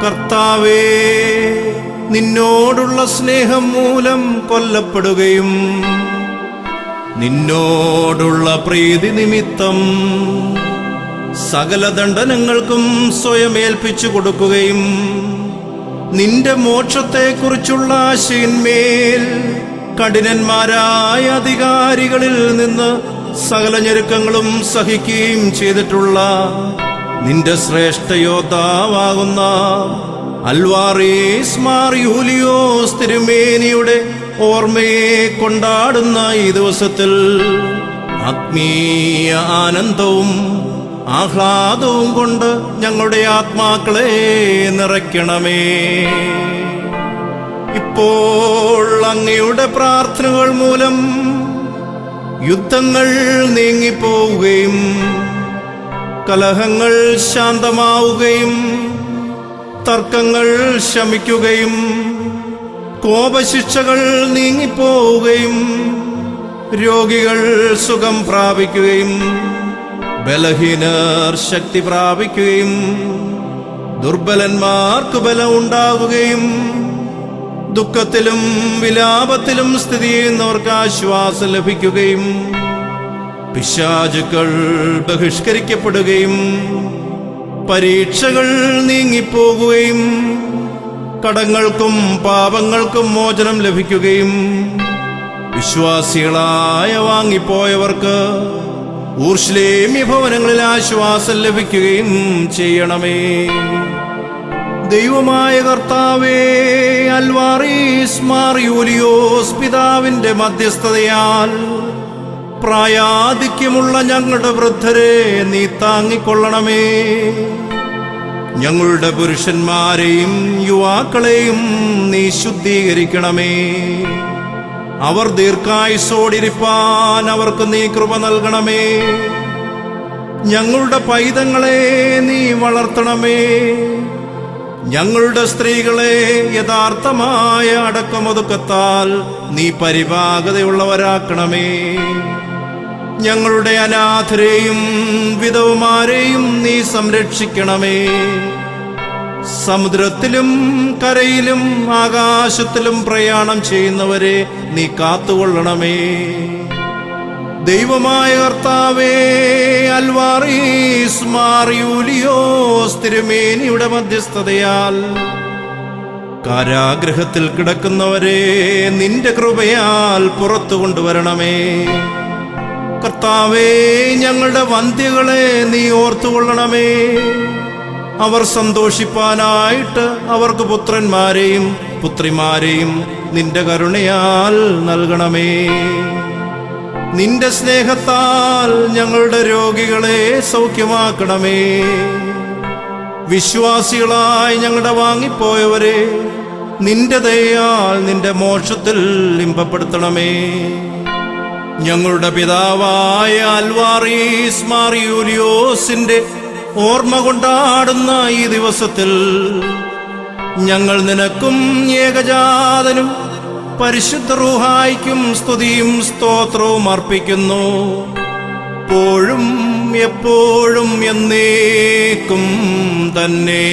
കർത്താവേ, നിന്നോടുള്ള സ്നേഹം മൂലം കൊല്ലപ്പെടുകയും നിന്നോടുള്ള പ്രീതി നിമിത്തം സകല ദണ്ഡനങ്ങൾക്കും സ്വയം ഏൽപ്പിച്ചു കൊടുക്കുകയും നിന്റെ മോക്ഷത്തെക്കുറിച്ചുള്ള ആശയിന്മേൽ കഠിനന്മാരായ അധികാരികളിൽ നിന്ന് സകല ഞെരുക്കങ്ങളും സഹിക്കുകയും ചെയ്തിട്ടുള്ള നിന്റെ ശ്രേഷ്ഠ യോദ്ധാവാകുന്ന അൽവാറീസ് മാർ യൂലിയോസ് തിരുമേനിയുടെ ഓർമ്മയെ കൊണ്ടാടുന്ന ഈ ദിവസത്തിൽ ആത്മീയ ആനന്ദവും ആഹ്ലാദവും കൊണ്ട് ഞങ്ങളുടെ ആത്മാക്കളെ നിറയ്ക്കണമേ. ഇപ്പോൾ അങ്ങയുടെ പ്രാർത്ഥനകൾ മൂലം യുദ്ധങ്ങൾ നീങ്ങിപ്പോവുകയും കലഹങ്ങൾ ശാന്തമാവുകയും തർക്കങ്ങൾ ശമിക്കുകയും കോപശിക്ഷകൾ നീങ്ങിപ്പോവുകയും രോഗികൾ സുഖം പ്രാപിക്കുകയും ബലഹീനർ ശക്തി പ്രാപിക്കുകയും ദുർബലന്മാർക്ക് ബലം ഉണ്ടാവുകയും ദുഃഖത്തിലും വിലാപത്തിലും സ്ഥിതി ചെയ്യുന്നവർക്ക് ആശ്വാസം ലഭിക്കുകയും പിശാചുക്കൾ ബഹിഷ്കരിക്കപ്പെടുകയും പരീക്ഷകൾ നീങ്ങിപ്പോകുകയും കടങ്ങൾക്കും പാപങ്ങൾക്കും മോചനം ലഭിക്കുകയും വിശ്വാസികളായ വാങ്ങിപ്പോയവർക്ക് ഊർശ്ലേമ്യ ഭവനങ്ങളിൽ ആശ്വാസം ലഭിക്കുകയും ചെയ്യണമേ. ദൈവമായ കർത്താവേ, അൽവാറീസ് മാർ യൂലിയോസ് പിതാവിന്റെ മധ്യസ്ഥതയാൽ പ്രായാധിക്യമുള്ള ഞങ്ങളുടെ വൃദ്ധരെ നീ താങ്ങിക്കൊള്ളണമേ. ഞങ്ങളുടെ പുരുഷന്മാരെയും യുവാക്കളെയും നീ ശുദ്ധീകരിക്കണമേ. അവർ ദീർഘായുസ്സോടിരിപ്പാൻ അവർക്ക് നീ കൃപ നൽകണമേ. ഞങ്ങളുടെ പൈതങ്ങളെ നീ വളർത്തണമേ. ഞങ്ങളുടെ സ്ത്രീകളെ യഥാർത്ഥമായ അടക്കമൊതുക്കത്താൽ നീ പരിപാകതയുള്ളവരാക്കണമേ. ഞങ്ങളുടെ അനാഥരെയും വിധവമാരെയും നീ സംരക്ഷിക്കണമേ. സമുദ്രത്തിലും കരയിലും ആകാശത്തിലും പ്രയാണം ചെയ്യുന്നവരെ നീ കാത്തുകൊള്ളണമേ. ദൈവമായ കർത്താവേ, അൽവാറീസ് മാർ യൂലിയോസ് തിരുമേനിയുടെ മധ്യസ്ഥതയാൽ കാരാഗൃഹത്തിൽ കിടക്കുന്നവരെ നിന്റെ കൃപയാൽ പുറത്തു കൊണ്ടുവരണമേ. കർത്താവേ, ഞങ്ങളുടെ വന്ധ്യകളെ നീ ഓർത്തുകൊള്ളണമേ. അവർ സന്തോഷിപ്പാനായിട്ട് അവർക്ക് പുത്രന്മാരെയും പുത്രിമാരെയും നിന്റെ കരുണയാൽ നൽകണമേ. നിന്റെ സ്നേഹത്താൽ ഞങ്ങളുടെ രോഗികളെ സൗഖ്യമാക്കണമേ. വിശ്വാസികളായി ഞങ്ങളുടെ വാങ്ങിപ്പോയവരെ നിന്റെ ദയയാൽ നിന്റെ മോക്ഷത്തിൽ ഇമ്പപ്പെടുത്തണമേ. ഞങ്ങളുടെ പിതാവായ അൽവാറീസ് മാർ യൂലിയോസിന്റെ ഓർമ്മ കൊണ്ടാടുന്ന ഈ ദിവസത്തിൽ ഞങ്ങൾ നിനക്കും ഏകജാതനും പരിശുദ്ധ റൂഹായിക്കും സ്തുതിയും സ്തോത്രവും അർപ്പിക്കുന്നു. എപ്പോഴും എപ്പോഴും എന്നേക്കും തന്നെ.